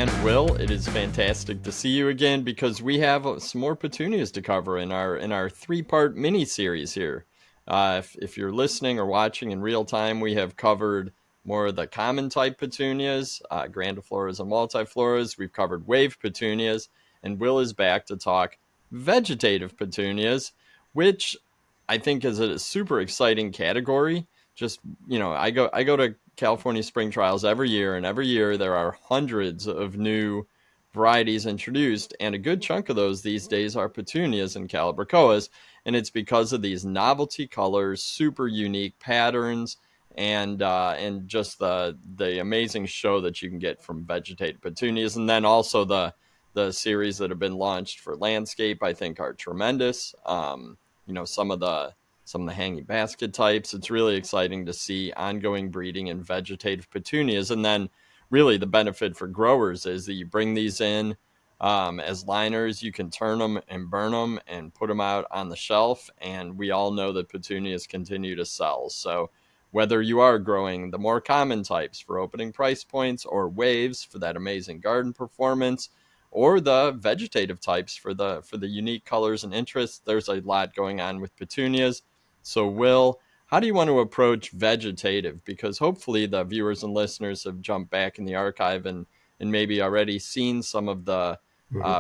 And Will, it is fantastic to see you again because we have some more petunias to cover in our three-part mini series here. If you're listening or watching in real time, we have covered more of the common type petunias, grandifloras and multifloras. We've covered wave petunias, and Will is back to talk vegetative petunias, which I think is a super exciting category. Just, I go to California spring trials every year, and every year there are hundreds of new varieties introduced, and a good chunk of those these days are petunias and calibrachoas, and it's because of these novelty colors, super unique patterns, and just the amazing show that you can get from vegetated petunias, and then also the series that have been launched for landscape, I think, are tremendous. Some of the hanging basket types. It's really exciting to see ongoing breeding in vegetative petunias. And then really the benefit for growers is that you bring these in as liners, you can turn them and burn them and put them out on the shelf. And we all know that petunias continue to sell. So whether you are growing the more common types for opening price points, or waves for that amazing garden performance, or the vegetative types for the unique colors and interests, there's a lot going on with petunias. So, Will, how do you want to approach vegetative? Because hopefully the viewers and listeners have jumped back in the archive and maybe already seen some of the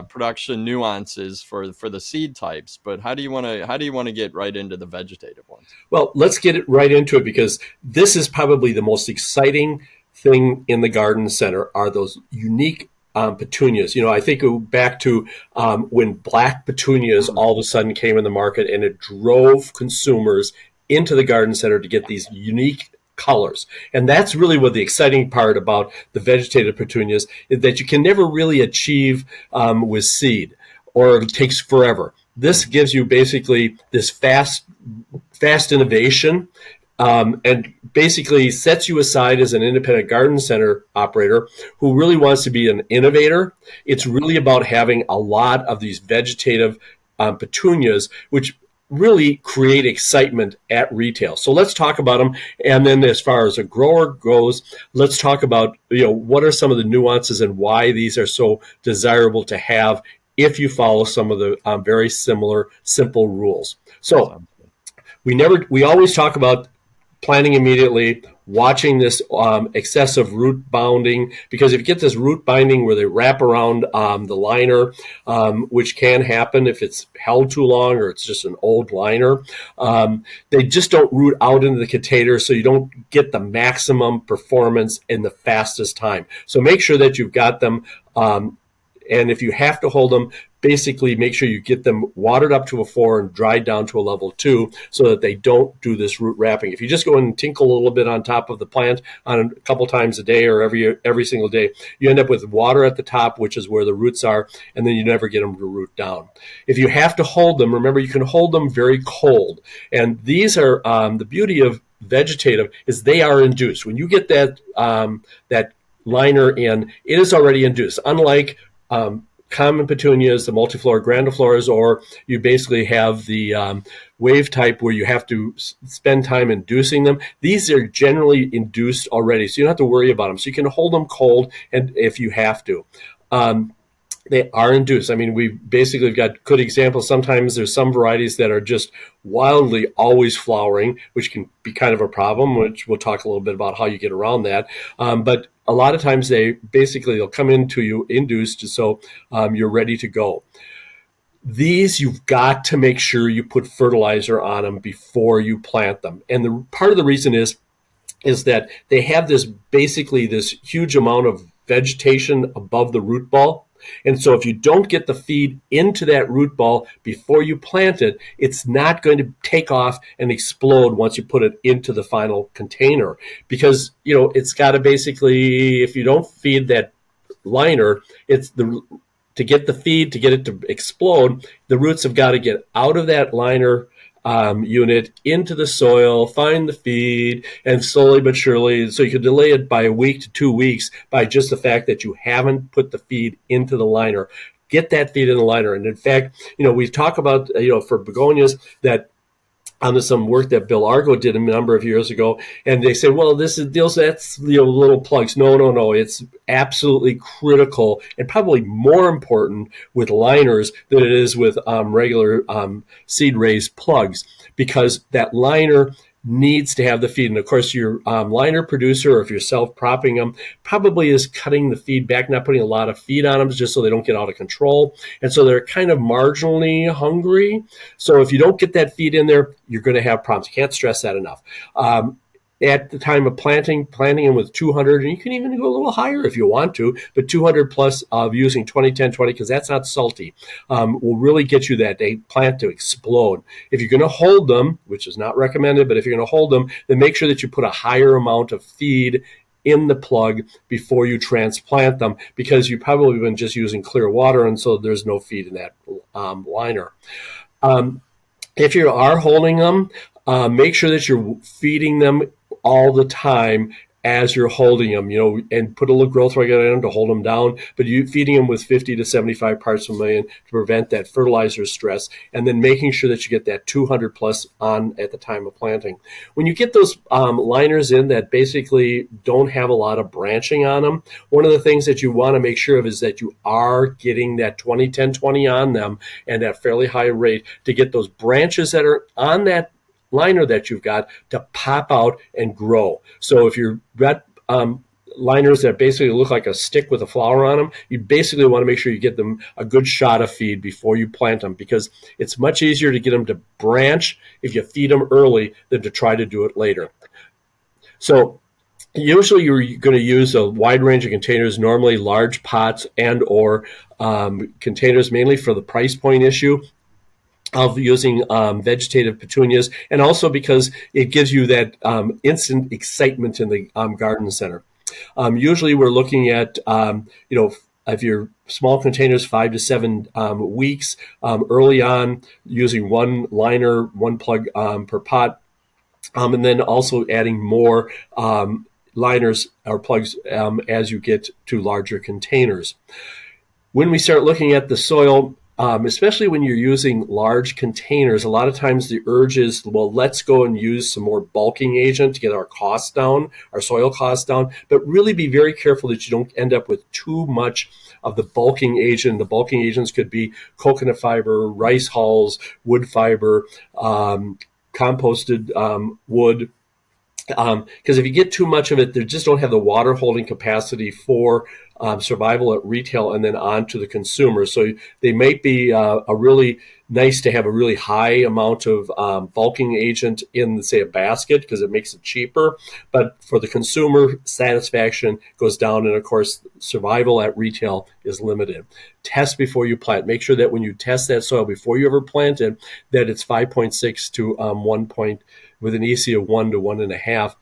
production nuances for the seed types. But how do you want to get right into the vegetative ones? Well, let's get it right into it, because this is probably the most exciting thing in the garden center are those unique petunias. I think back to when black petunias all of a sudden came in the market, and it drove consumers into the garden center to get these unique colors. And that's really what the exciting part about the vegetative petunias is, that you can never really achieve with seed, or it takes forever. This gives you basically this fast innovation, and basically sets you aside as an independent garden center operator who really wants to be an innovator. It's really about having a lot of these vegetative petunias, which really create excitement at retail. So let's talk about them. And then as far as a grower goes, let's talk about what are some of the nuances and why these are so desirable to have if you follow some of the very similar, simple rules. So we always talk about planting immediately, watching this excessive root bounding, because if you get this root binding where they wrap around the liner, which can happen if it's held too long or it's just an old liner, they just don't root out into the container, so you don't get the maximum performance in the fastest time. So make sure that you've got them, and if you have to hold them, basically make sure you get them watered up to a 4 and dried down to a level 2 so that they don't do this root wrapping. If you just go and tinkle a little bit on top of the plant on a couple times a day or every single day, you end up with water at the top, which is where the roots are, and then you never get them to root down. If you have to hold them, remember you can hold them very cold. And these are the beauty of vegetative is they are induced. When you get that liner in, it is already induced. Unlike common petunias, the multiflora, grandifloras, or you basically have the wave type where you have to spend time inducing them. These are generally induced already, so you don't have to worry about them. So you can hold them cold, and if you have to. They are induced. I mean, we basically got good examples. Sometimes there's some varieties that are just wildly always flowering, which can be kind of a problem, which we'll talk a little bit about how you get around that. But a lot of times they'll come into you induced, so you're ready to go. These, you've got to make sure you put fertilizer on them before you plant them. And part of the reason is that they have this huge amount of vegetation above the root ball. And so if you don't get the feed into that root ball before you plant it, it's not going to take off and explode once you put it into the final container. Because, it's got to basically, if you don't feed that liner, to get the feed, to get it to explode, the roots have got to get out of that liner unit into the soil, find the feed, and slowly but surely, so you can delay it by a week to 2 weeks by just the fact that you haven't put the feed into the liner. Get that feed in the liner. And in fact, we talk about, for begonias that on some work that Bill Argo did a number of years ago, and they say, well, this is deals that's little plugs. No, no, no. It's absolutely critical and probably more important with liners than it is with regular seed raised plugs, because that liner needs to have the feed. And of course, your liner producer, or if you're self-propping them, probably is cutting the feed back, not putting a lot of feed on them just so they don't get out of control. And so they're kind of marginally hungry. So if you don't get that feed in there, you're going to have problems. You can't stress that enough. At the time of planting them with 200, and you can even go a little higher if you want to, but 200 plus of using 20-10-20, because that's not salty, will really get you that plant to explode. If you're going to hold them, which is not recommended, but if you're going to hold them, then make sure that you put a higher amount of feed in the plug before you transplant them, because you've probably been just using clear water, and so there's no feed in that liner. If you are holding them, make sure that you're feeding them all the time as you're holding them, and put a little growth regulator in them to hold them down, but you feeding them with 50 to 75 parts per million to prevent that fertilizer stress, and then making sure that you get that 200 plus on at the time of planting. When you get those liners in that basically don't have a lot of branching on them, one of the things that you want to make sure of is that you are getting that 20-10-20 on them, and at fairly high rate, to get those branches that are on that liner that you've got to pop out and grow. So if you've got liners that basically look like a stick with a flower on them, you basically want to make sure you get them a good shot of feed before you plant them, because it's much easier to get them to branch if you feed them early than to try to do it later. So usually you're going to use a wide range of containers, normally large pots and or containers, mainly for the price point issue of using vegetative petunias, and also because it gives you that instant excitement in the garden center. Usually we're looking at, if your small containers, 5 to 7 weeks early on, using one liner, one plug per pot, and then also adding more liners or plugs as you get to larger containers. When we start looking at the soil, especially when you're using large containers, a lot of times the urge is, well, let's go and use some more bulking agent to get our costs down, our soil costs down, but really be very careful that you don't end up with too much of the bulking agent. The bulking agents could be coconut fiber, rice hulls, wood fiber, composted wood, because if you get too much of it, they just don't have the water holding capacity for survival at retail and then on to the consumer. So they might be a really nice to have a really high amount of bulking agent in, say, a basket, because it makes it cheaper. But for the consumer, satisfaction goes down, and of course, survival at retail is limited. Test before you plant. Make sure that when you test that soil before you ever plant it, that it's 5.6 to 1 point, with an EC of 1 to 1.5.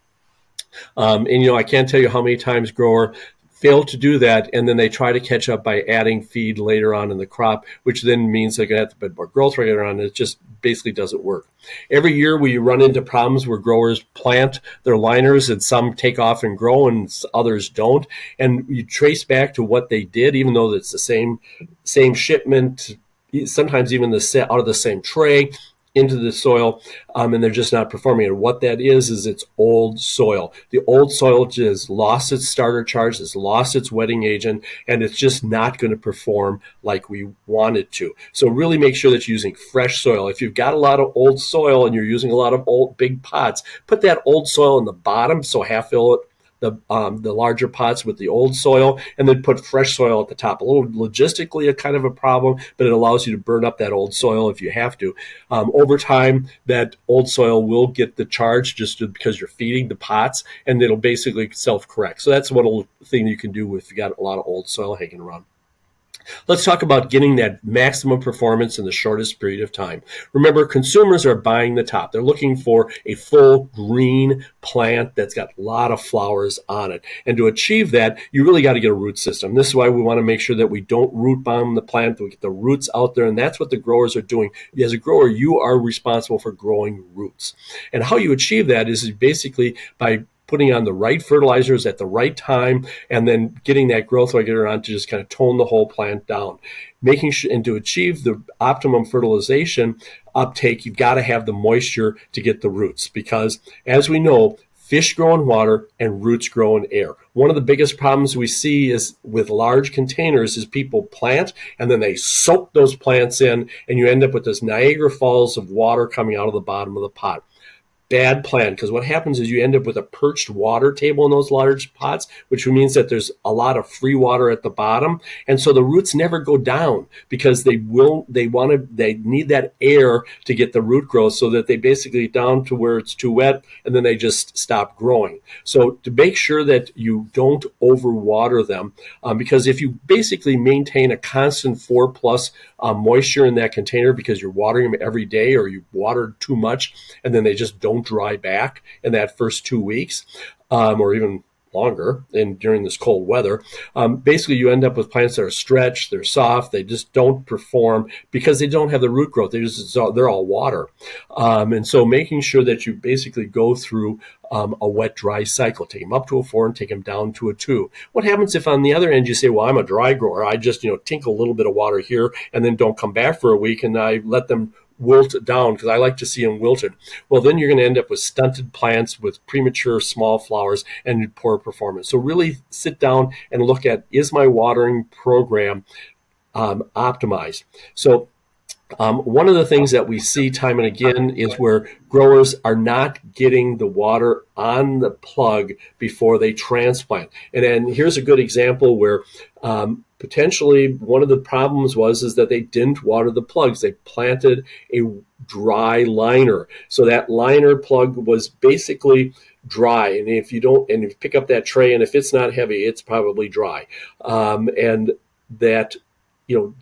And I can't tell you how many times grower fail to do that, and then they try to catch up by adding feed later on in the crop, which then means they're going to have to put more growth regulator on. It just basically doesn't work. Every year we run into problems where growers plant their liners and some take off and grow and others don't, and you trace back to what they did, even though it's the same shipment, sometimes even out of the same tray, into the soil, and they're just not performing. And what that is it's old soil. The old soil just lost its starter charge, it's lost its wetting agent, and it's just not going to perform like we want it to. So really make sure that you're using fresh soil. If you've got a lot of old soil and you're using a lot of old big pots, put that old soil in the bottom, so half fill it, the larger pots with the old soil, and then put fresh soil at the top. A little logistically a kind of a problem, but it allows you to burn up that old soil if you have to. Over time, that old soil will get the charge just because you're feeding the pots, and it'll basically self-correct. So that's one thing you can do if you got a lot of old soil hanging around. Let's talk about getting that maximum performance in the shortest period of time. Remember, consumers are buying the top. They're looking for a full green plant that's got a lot of flowers on it. And to achieve that, you really got to get a root system. This is why we want to make sure that we don't root bomb the plant, that we get the roots out there, and that's what the growers are doing. As a grower, you are responsible for growing roots. And how you achieve that is basically by putting on the right fertilizers at the right time, and then getting that growth regulator on to just kind of tone the whole plant down. Making sure, and to achieve the optimum fertilization uptake, you've got to have the moisture to get the roots, because as we know, fish grow in water and roots grow in air. One of the biggest problems we see is with large containers is people plant and then they soak those plants in, and you end up with this Niagara Falls of water coming out of the bottom of the pot. Bad plan, because what happens is you end up with a perched water table in those large pots, which means that there's a lot of free water at the bottom, and so the roots never go down because they need that air to get the root growth, so that they basically down to where it's too wet, and then they just stop growing. So to make sure that you don't overwater them, because if you basically maintain a constant 4+ moisture in that container because you're watering them every day, or you watered too much and then they just don't dry back in that first 2 weeks, or even longer, and during this cold weather, basically you end up with plants that are stretched, they're soft, they just don't perform because they don't have the root growth. They're all water. And so making sure that you basically go through a wet-dry cycle. Take them up to a 4 and take them down to a 2. What happens if on the other end you say, well, I'm a dry grower, I just tinkle a little bit of water here and then don't come back for a week, and I let them wilt down because I like to see them wilted? Well, then you're going to end up with stunted plants with premature small flowers and poor performance. So really sit down and look at, is my watering program optimized? So one of the things that we see time and again is where growers are not getting the water on the plug before they transplant. And then here's a good example where potentially one of the problems is that they didn't water the plugs. They planted a dry liner. So that liner plug was basically dry. And if you pick up that tray and if it's not heavy, it's probably dry. And that,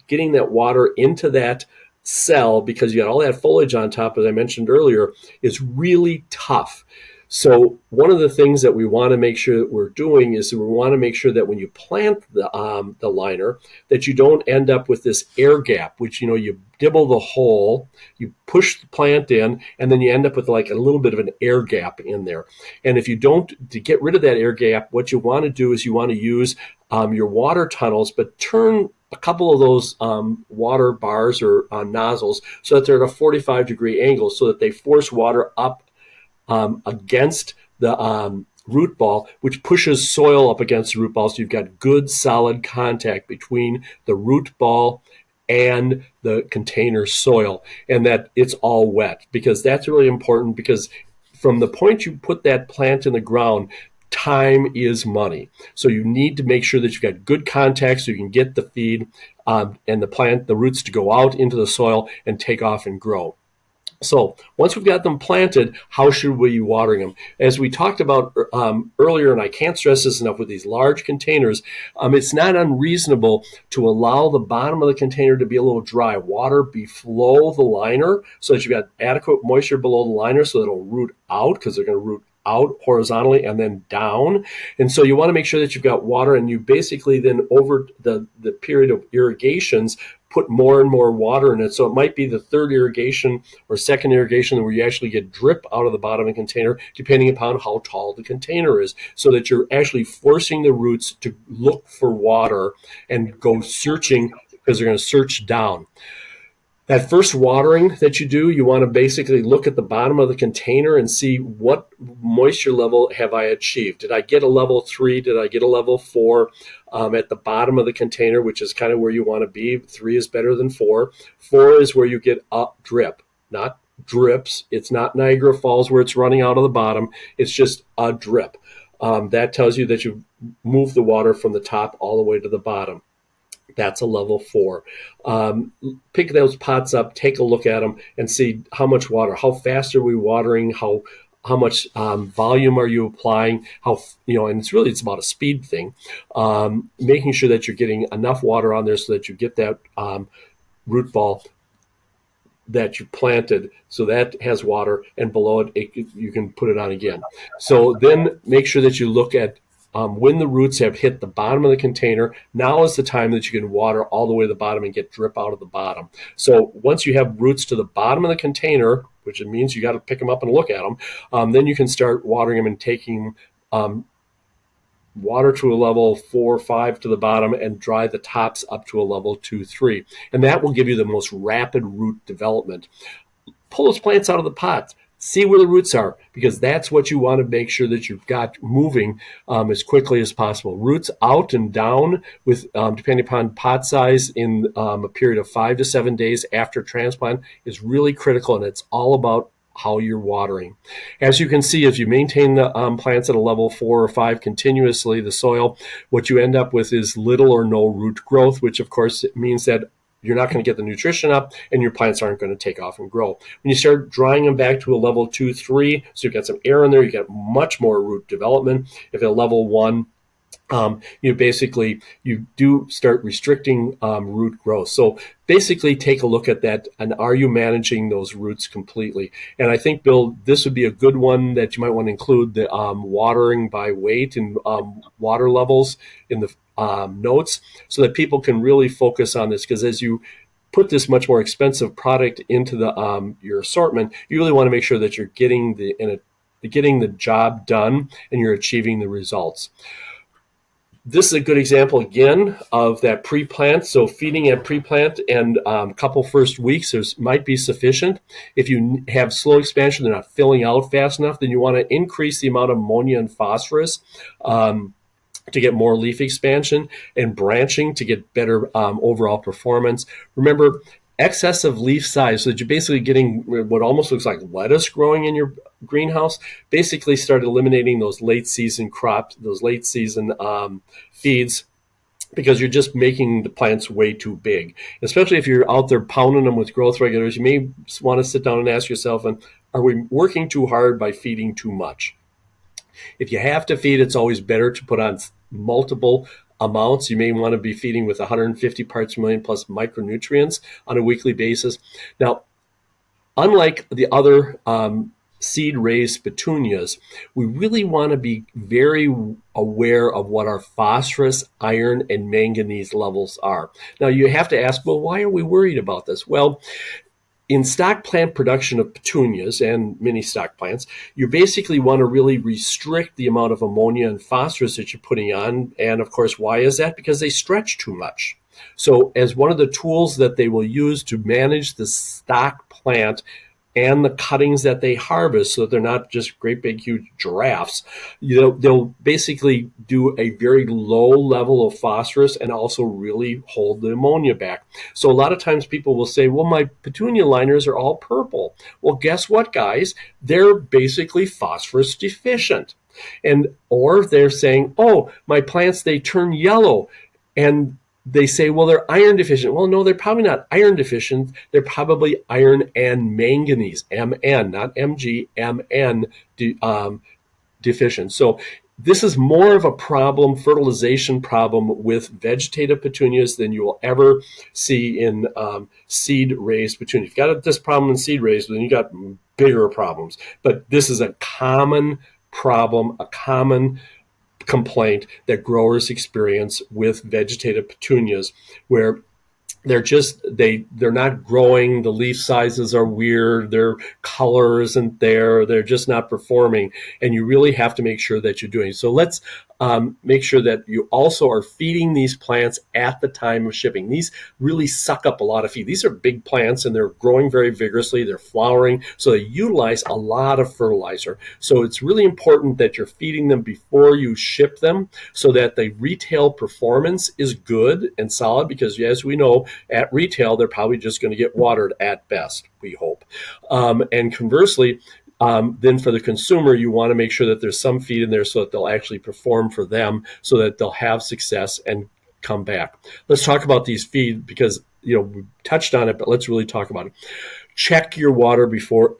getting that water into that cell, because you got all that foliage on top, as I mentioned earlier, is really tough. So one of the things that we want to make sure that we're doing is that we want to make sure that when you plant the liner, that you don't end up with this air gap, which, you dibble the hole, you push the plant in, and then you end up with like a little bit of an air gap in there. And if you don't, to get rid of that air gap, what you want to do is you want to use your water tunnels, but turn a couple of those water bars or nozzles so that they're at a 45-degree angle, so that they force water up against the root ball, which pushes soil up against the root ball. So you've got good solid contact between the root ball and the container soil, and that it's all wet, because that's really important, because from the point you put that plant in the ground, time is money. So you need to make sure that you've got good contact so you can get the feed and the roots to go out into the soil and take off and grow. So once we've got them planted, how should we be watering them? As we talked about earlier, and I can't stress this enough with these large containers, it's not unreasonable to allow the bottom of the container to be a little dry. Water below the liner so that you've got adequate moisture below the liner so that it'll root out, because they're going to root out horizontally and then down. And so you want to make sure that you've got water, and you basically then over the period of irrigations put more and more water in it. So it might be the third irrigation or second irrigation where you actually get drip out of the bottom of the container, depending upon how tall the container is, so that you're actually forcing the roots to look for water and go searching, because they're going to search down. That first watering that you do, you want to basically look at the bottom of the container and see what moisture level have I achieved. Did I get a level 3? Did I get a level 4 at the bottom of the container, which is kind of where you want to be. 3 is better than 4. 4 is where you get up drip, not drips. It's not Niagara Falls where it's running out of the bottom. It's just a drip. That tells you that you move the water from the top all the way to the bottom. That's a level 4. Pick those pots up, take a look at them, and see how much water, how fast are we watering, how much volume are you applying, and it's about a speed thing. Making sure that you're getting enough water on there so that you get that root ball that you planted, so that has water, and below it, you can put it on again. So then make sure that you look at when the roots have hit the bottom of the container. Now is the time that you can water all the way to the bottom and get drip out of the bottom. So once you have roots to the bottom of the container, which it means you got to pick them up and look at them, then you can start watering them and taking water to a level 4 or 5 to the bottom, and dry the tops up to a level 2, 3. And that will give you the most rapid root development. Pull those plants out of the pot. See where the roots are, because that's what you want to make sure that you've got moving as quickly as possible. Roots out and down, with depending upon pot size, in a period of 5 to 7 days after transplant is really critical, and it's all about how you're watering. As you can see, if you maintain the plants at a level 4 or 5 continuously, the soil, what you end up with is little or no root growth, which of course means that you're not going to get the nutrition up, and your plants aren't going to take off and grow. When you start drying them back to a level 2, 3, so you've got some air in there, you get much more root development. If at level 1, you do start restricting root growth. So basically take a look at that, and are you managing those roots completely? And I think, Bill, this would be a good one that you might want to include, the watering by weight and water levels in the notes, so that people can really focus on this, because as you put this much more expensive product into the your assortment, you really want to make sure that you're getting the job done and you're achieving the results. This is a good example, again, of that pre-plant. So feeding at pre-plant and a couple first weeks might be sufficient. If you have slow expansion, they're not filling out fast enough, then you want to increase the amount of ammonia and phosphorus to get more leaf expansion, and branching to get better overall performance. Remember, excessive leaf size, so that you're basically getting what almost looks like lettuce growing in your greenhouse. Basically start eliminating those late season crops, those late season feeds, because you're just making the plants way too big. Especially if you're out there pounding them with growth regulators, you may want to sit down and ask yourself, are we working too hard by feeding too much? If you have to feed, it's always better to put on multiple amounts. You may want to be feeding with 150 parts per million plus micronutrients on a weekly basis. Now, unlike the other seed-raised petunias, we really want to be very aware of what our phosphorus, iron, and manganese levels are. Now, you have to ask, well, why are we worried about this? Well, in stock plant production of petunias and mini stock plants, you basically want to really restrict the amount of ammonia and phosphorus that you're putting on. And of course, why is that? Because they stretch too much. So as one of the tools that they will use to manage the stock plant and the cuttings that they harvest, so that they're not just great big huge giraffes, they'll basically do a very low level of phosphorus and also really hold the ammonia back. So a lot of times people will say, well, my petunia liners are all purple. Well, guess what, guys? They're basically phosphorus deficient. Or they're saying, oh, my plants, they turn yellow, and they say, well, they're iron deficient. Well, no, they're probably not iron deficient. They're probably iron and manganese, Mn, not Mg, Mn deficient. So this is more of a problem, fertilization problem, with vegetative petunias than you will ever see in seed-raised petunias. If you've got this problem in seed-raised, then you got bigger problems. But this is a common problem, a common complaint that growers experience with vegetative petunias, where they're not growing, the leaf sizes are weird, their color isn't there, they're just not performing, and you really have to make sure that you're doing. So let's make sure that you also are feeding these plants at the time of shipping. These really suck up a lot of feed. These are big plants, and they're growing very vigorously, they're flowering, so they utilize a lot of fertilizer. So it's really important that you're feeding them before you ship them, so that the retail performance is good and solid, because as we know, at retail, they're probably just going to get watered at best, we hope. And conversely, then for the consumer, you want to make sure that there's some feed in there so that they'll actually perform for them, so that they'll have success and come back. Let's talk about these feed, because we touched on it, but let's really talk about it. Check your water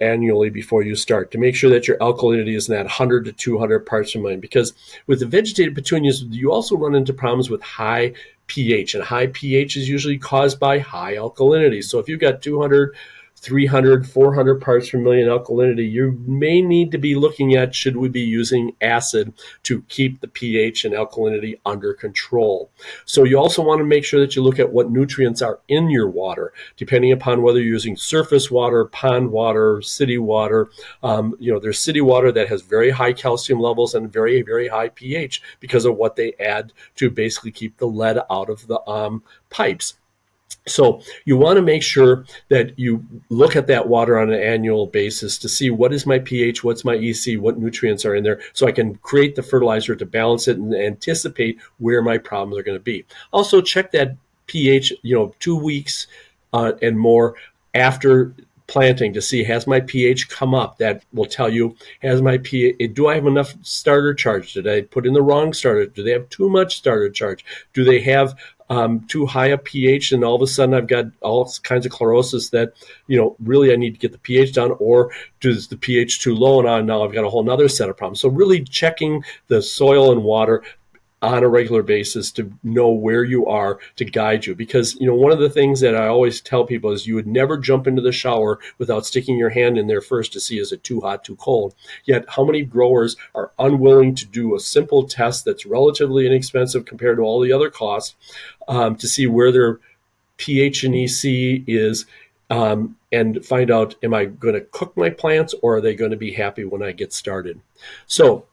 annually before you start, to make sure that your alkalinity is in that 100 to 200 parts per million, because with the vegetative petunias, you also run into problems with high pH, and high pH is usually caused by high alkalinity. So if you've got 200, 300, 400 parts per million alkalinity, you may need to be looking at, should we be using acid to keep the pH and alkalinity under control? So you also want to make sure that you look at what nutrients are in your water, depending upon whether you're using surface water, pond water, city water. There's city water that has very high calcium levels and very, very high pH because of what they add to basically keep the lead out of the pipes. So you want to make sure that you look at that water on an annual basis to see what is my pH, what's my EC, what nutrients are in there, so I can create the fertilizer to balance it and anticipate where my problems are going to be. Also check that pH, 2 weeks and more after planting to see, has my pH come up? That will tell you, has my pH, do I have enough starter charge? Did I put in the wrong starter? Do they have too much starter charge? Do they have too high a pH, and all of a sudden I've got all kinds of chlorosis that, really I need to get the pH down, or is the pH too low and now I've got a whole nother set of problems. So really checking the soil and water on a regular basis to know where you are to guide you. Because, one of the things that I always tell people is you would never jump into the shower without sticking your hand in there first to see, is it too hot, too cold? Yet how many growers are unwilling to do a simple test that's relatively inexpensive compared to all the other costs to see where their pH and EC is, and find out, am I going to cook my plants, or are they going to be happy when I get started? So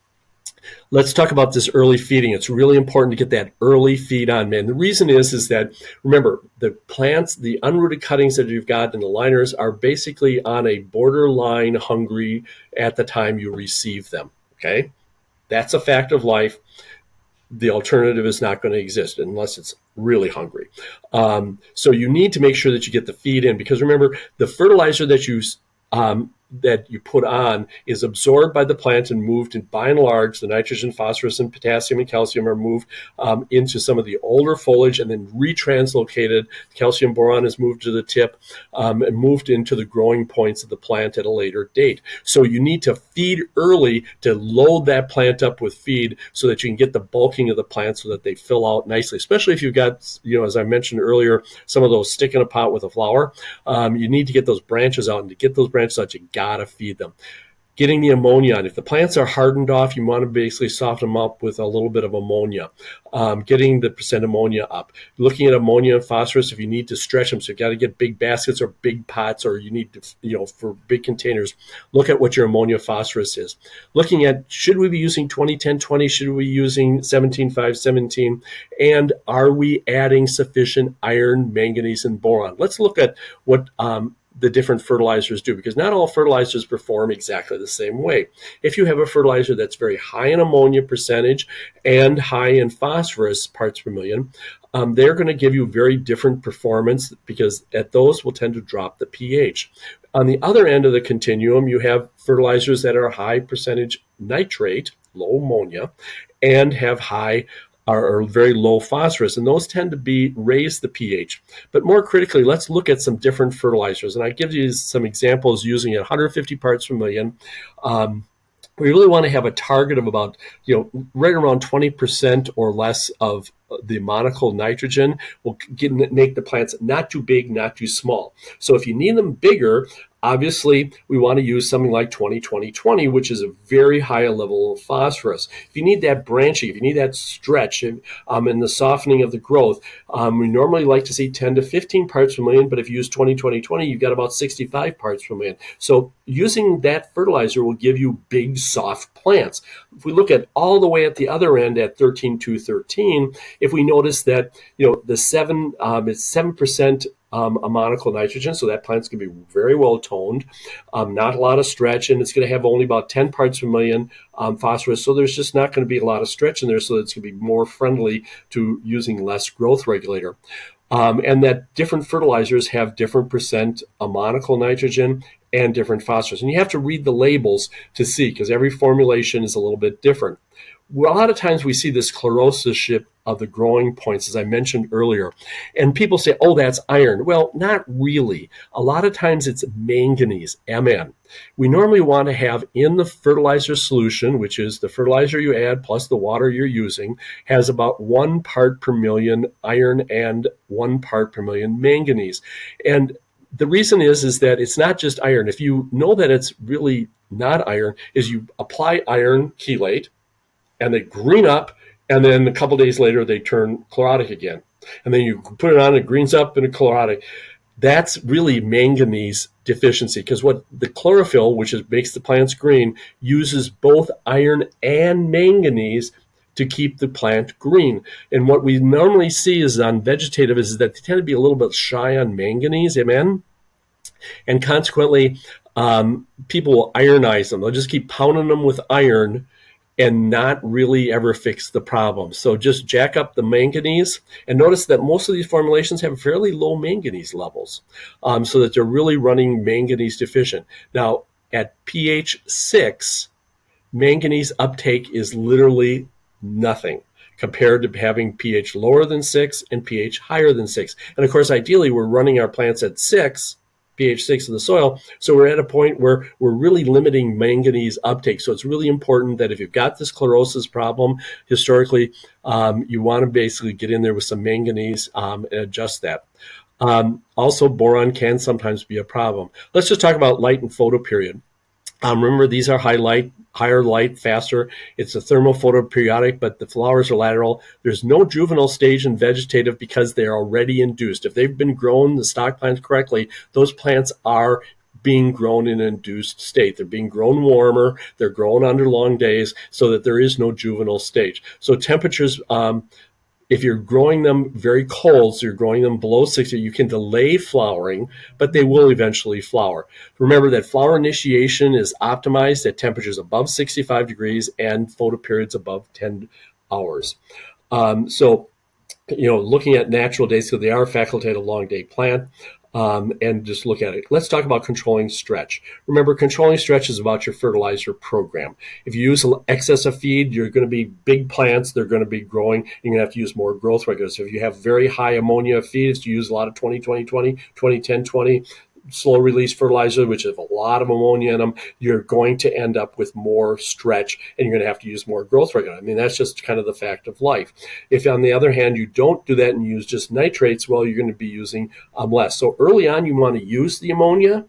let's talk about this early feeding. It's really important to get that early feed on, man. The reason is that, remember, the plants, the unrooted cuttings that you've got in the liners are basically on a borderline hungry at the time you receive them, okay? That's a fact of life. The alternative is not going to exist unless it's really hungry. So you need to make sure that you get the feed in, because remember, the fertilizer that you put on is absorbed by the plant and moved, and by and large, the nitrogen, phosphorus, and potassium and calcium are moved into some of the older foliage and then retranslocated. Calcium boron is moved to the tip and moved into the growing points of the plant at a later date. So you need to feed early to load that plant up with feed so that you can get the bulking of the plant so that they fill out nicely, especially if you've got, as I mentioned earlier, some of those stick in a pot with a flower. You need to get those branches out, and to get those branches out, you gotta feed them. Getting the ammonia on. If the plants are hardened off, you want to basically soften them up with a little bit of ammonia. Getting the percent ammonia up. Looking at ammonia and phosphorus if you need to stretch them. So you've got to get big baskets or big pots, or you need to, for big containers, look at what your ammonia phosphorus is. Looking at, should we be using 20-10-20? Should we be using 17-5-17? And are we adding sufficient iron, manganese, and boron? Let's look at what the different fertilizers do, because not all fertilizers perform exactly the same way. If you have a fertilizer that's very high in ammonia percentage and high in phosphorus parts per million, they're going to give you very different performance, because at those will tend to drop the pH. On the other end of the continuum, you have fertilizers that are high percentage nitrate, low ammonia, and have high are very low phosphorus, and those tend to raise the pH. But more critically, let's look at some different fertilizers, and I give you some examples using 150 parts per million. We really want to have a target of about, right around 20% or less of the monocle nitrogen will make the plants not too big, not too small. So if you need them bigger, obviously we want to use something like 20-20-20, which is a very high level of phosphorus. If you need that branching, if you need that stretch and the softening of the growth, we normally like to see 10 to 15 parts per million, but if you use 20-20-20, you've got about 65 parts per million. So using that fertilizer will give you big, soft plants. If we look at all the way at the other end at 13-2-13, if we notice that, it's 7% a monocle nitrogen, so that plant's going to be very well toned, not a lot of stretch, and it's going to have only about 10 parts per million phosphorus, so there's just not going to be a lot of stretch in there, so it's going to be more friendly to using less growth regulator. And that different fertilizers have different percent of monocle nitrogen and different phosphorus. And you have to read the labels to see, because every formulation is a little bit different. Well, a lot of times we see this chlorosis of the growing points, as I mentioned earlier, and people say, oh, that's iron. Well, not really. A lot of times it's manganese, Mn. We normally want to have in the fertilizer solution, which is the fertilizer you add plus the water you're using, has about 1 part per million iron and 1 part per million manganese. And the reason is that it's not just iron. If you know that it's really not iron, is you apply iron chelate and they green up, and then a couple days later they turn chlorotic again. And then you put it on, it greens up and a chlorotic. That's really manganese deficiency, because what the chlorophyll, which makes the plants green, uses both iron and manganese to keep the plant green. And what we normally see is on vegetative is that they tend to be a little bit shy on manganese, amen? And consequently, people will ironize them. They'll just keep pounding them with iron and not really ever fix the problem. So just jack up the manganese, and notice that most of these formulations have fairly low manganese levels, so that they're really running manganese deficient. Now, at pH 6, manganese uptake is literally nothing compared to having pH lower than 6 and pH higher than 6. And of course, ideally, we're running our plants at 6, pH 6 of the soil. So we're at a point where we're really limiting manganese uptake. So it's really important that if you've got this chlorosis problem, historically, you want to basically get in there with some manganese and adjust that. Also, boron can sometimes be a problem. Let's just talk about light and photoperiod. Remember, these are higher light, faster. It's a thermal photoperiodic, but the flowers are lateral. There's no juvenile stage in vegetative because they're already induced. If they've been grown, the stock plants correctly, those plants are being grown in an induced state. They're being grown warmer. They're grown under long days so that there is no juvenile stage. So temperatures, if you're growing them very cold, so you're growing them below 60, you can delay flowering, but they will eventually flower. Remember that flower initiation is optimized at temperatures above 65 degrees and photoperiods above 10 hours. So, looking at natural days, so they are a facultative long day plant. And just look at it. Let's talk about controlling stretch. Remember, controlling stretch is about your fertilizer program. If you use excess of feed, you're going to be big plants. They're going to be growing. You're going to have to use more growth regulators. So if you have very high ammonia feed, if you use a lot of 20-20-20, 20-10-20, slow release fertilizer, which have a lot of ammonia in them, you're going to end up with more stretch, and you're going to have to use more growth regulator. I mean, that's just kind of the fact of life. If, on the other hand, you don't do that and use just nitrates, well, you're going to be using less. So early on, you want to use the ammonia.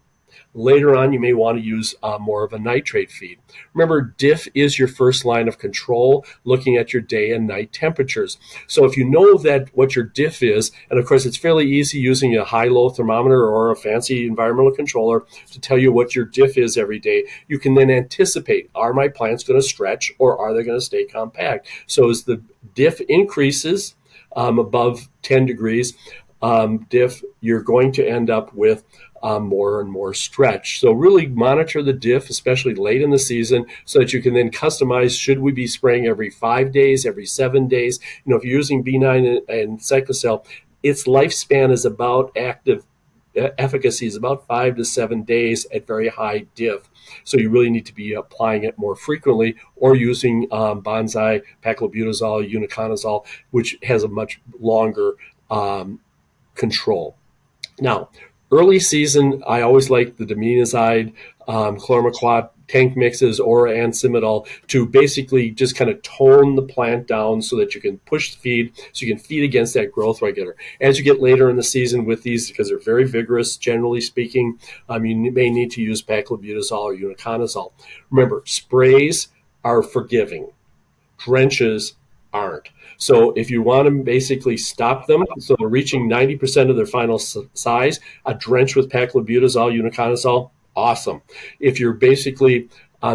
Later on, you may want to use more of a nitrate feed. Remember, diff is your first line of control, looking at your day and night temperatures. So if you know that what your diff is, and of course it's fairly easy using a high-low thermometer or a fancy environmental controller to tell you what your diff is every day, you can then anticipate, are my plants going to stretch or are they going to stay compact? So as the diff increases above 10 degrees, diff, you're going to end up with more and more stretch. So really monitor the diff, especially late in the season, so that you can then customize, should we be spraying every 5 days, every 7 days? If you're using B9 and cyclocel, its lifespan is about active efficacy is about 5 to 7 days at very high diff. So you really need to be applying it more frequently, or using bonsai, paclobutazole, uniconazole, which has a much longer control. Now, early season, I always like the diminazide, chlormequat, tank mixes, or ansimidol to basically just kind of tone the plant down so that you can push the feed, so you can feed against that growth regulator. As you get later in the season with these, because they're very vigorous, generally speaking, you may need to use paclobutazole or uniconazole. Remember, sprays are forgiving. Drenches aren't. So if you want to basically stop them, so they're reaching 90% of their final size, a drench with paclobutazole, uniconazole, awesome. If you're basically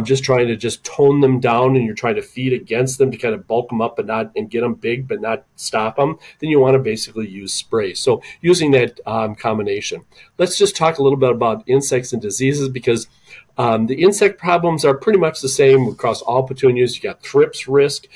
just trying to just tone them down and you're trying to feed against them to kind of bulk them up and get them big but not stop them, then you want to basically use sprays. So using that combination. Let's just talk a little bit about insects and diseases, because the insect problems are pretty much the same across all petunias. You got thrips risk,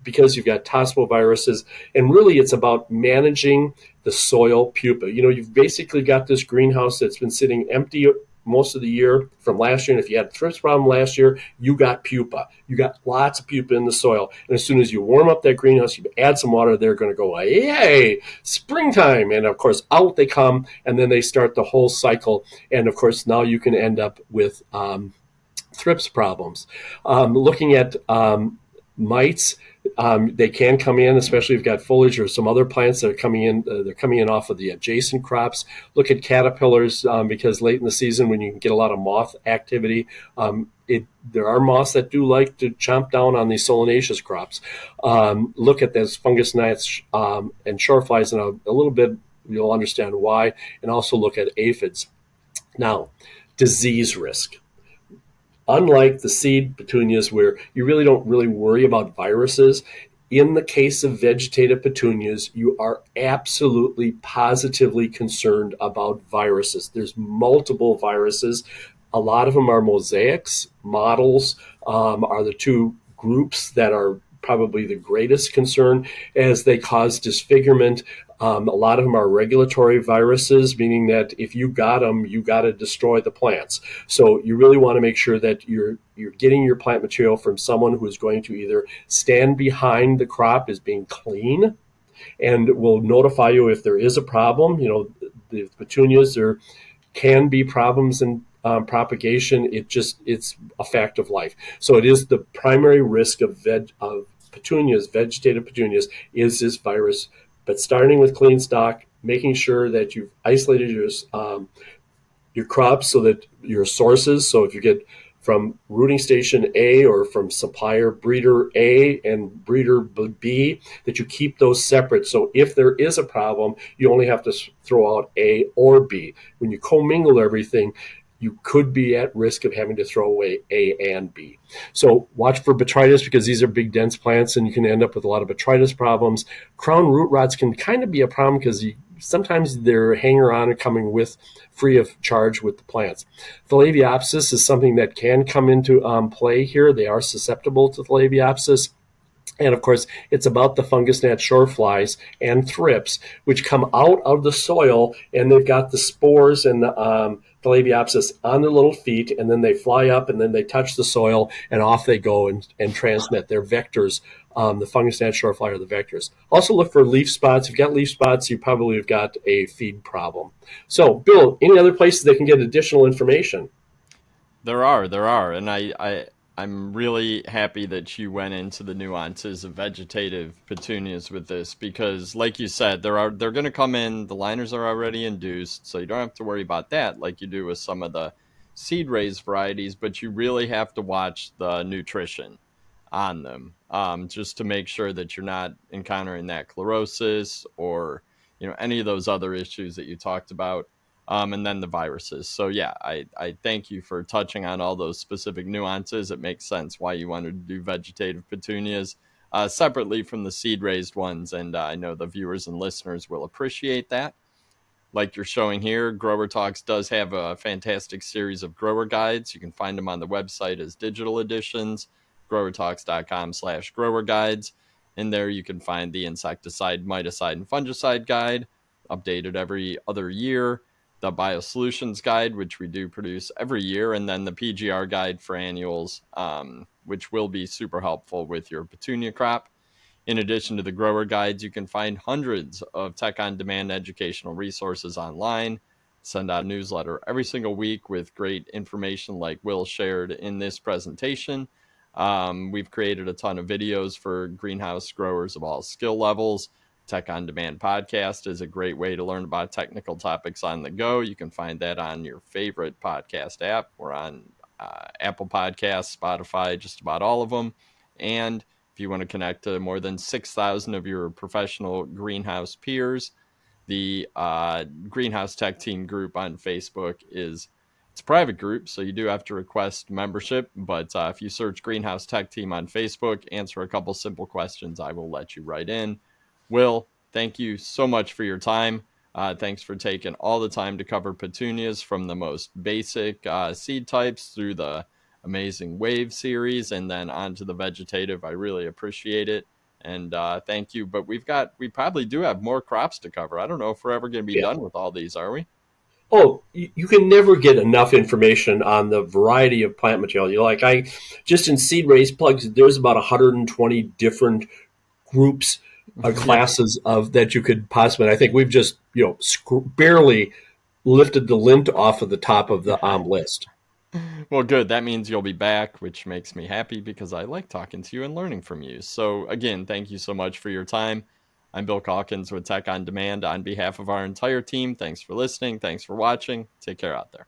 because you've got tosmoviruses, and really it's about managing the soil pupa. You've basically got this greenhouse that's been sitting empty most of the year from last year, and if you had a thrips problem last year, you got pupa. You got lots of pupa in the soil, and as soon as you warm up that greenhouse, you add some water, they're going to go, yay, springtime, and of course out they come, and then they start the whole cycle, and of course now you can end up with thrips problems. Looking at mites, They can come in, especially if you've got foliage or some other plants that are coming in. They're coming in off of the adjacent crops. Look at caterpillars because late in the season, when you can get a lot of moth activity, there are moths that do like to chomp down on these solanaceous crops. Look at those fungus gnats and shoreflies, and a little bit you'll understand why, and also look at aphids. Now, disease risk. Unlike the seed petunias where you really don't really worry about viruses, in the case of vegetative petunias, you are absolutely positively concerned about viruses. There's multiple viruses. A lot of them are mosaics. Models are the two groups that are probably the greatest concern as they cause disfigurement. A lot of them are regulatory viruses, meaning that if you got them, you got to destroy the plants. So you really want to make sure that you're getting your plant material from someone who is going to either stand behind the crop as being clean and will notify you if there is a problem. The petunias, there can be problems in propagation. It's a fact of life. So it is the primary risk of petunias, vegetative petunias, is this virus. But starting with clean stock, making sure that you've isolated your crops so that your sources. So if you get from rooting station A or from supplier breeder A and breeder B, that you keep those separate. So if there is a problem, you only have to throw out A or B. When you commingle everything, you could be at risk of having to throw away A and B. So watch for botrytis because these are big, dense plants, and you can end up with a lot of botrytis problems. Crown root rots can kind of be a problem because sometimes they're hanger on and coming with free of charge with the plants. Phalaenopsis is something that can come into play here. They are susceptible to phalaenopsis. And of course, it's about the fungus gnat shoreflies and thrips, which come out of the soil, and they've got the spores and the phalaenopsis on their little feet, and then they fly up, and then they touch the soil, and off they go and transmit. They're vectors. The fungus gnat shorefly are the vectors. Also look for leaf spots. If you've got leaf spots, you probably have got a feed problem. So, Bill, any other places they can get additional information? There are, and I'm really happy that you went into the nuances of vegetative petunias with this because, like you said, they're going to come in. The liners are already induced, so you don't have to worry about that like you do with some of the seed raised varieties. But you really have to watch the nutrition on them, just to make sure that you're not encountering that chlorosis or any of those other issues that you talked about, and then the viruses. So yeah, I thank you for touching on all those specific nuances. It makes sense why you wanted to do vegetative petunias separately from the seed raised ones, and I know the viewers and listeners will appreciate that. Like you're showing here, Grower Talks does have a fantastic series of grower guides. You can find them on the website as digital editions, growertalks.com/grower guides. In there, you can find the insecticide, miticide, and fungicide guide, updated every other year, the biosolutions guide, which we do produce every year, and then the PGR guide for annuals, which will be super helpful with your petunia crop. In addition to the grower guides, you can find hundreds of tech on demand educational resources online. Send out a newsletter every single week with great information like Will shared in this presentation. We've created a ton of videos for greenhouse growers of all skill levels. Tech on Demand podcast is a great way to learn about technical topics on the go. You can find that on your favorite podcast app. We're on Apple Podcasts, Spotify, just about all of them. And if you want to connect to more than 6,000 of your professional greenhouse peers, the Greenhouse Tech Team group on Facebook it's a private group, so you do have to request membership. But if you search Greenhouse Tech Team on Facebook, answer a couple simple questions, I will let you right in. Will, thank you so much for your time. Thanks for taking all the time to cover petunias from the most basic seed types through the amazing wave series and then onto the vegetative. I really appreciate it. And thank you. But we probably do have more crops to cover. I don't know if we're ever going to be Yeah. done with all these, are we? Oh, you can never get enough information on the variety of plant material. I just in seed raised plugs, there's about 120 different groups or Yeah. classes of that you could possibly. I think we've just barely lifted the lint off of the top of the list. Well, good. That means you'll be back, which makes me happy because I like talking to you and learning from you. So, again, thank you so much for your time. I'm Bill Calkins with Tech on Demand. On behalf of our entire team, thanks for listening. Thanks for watching. Take care out there.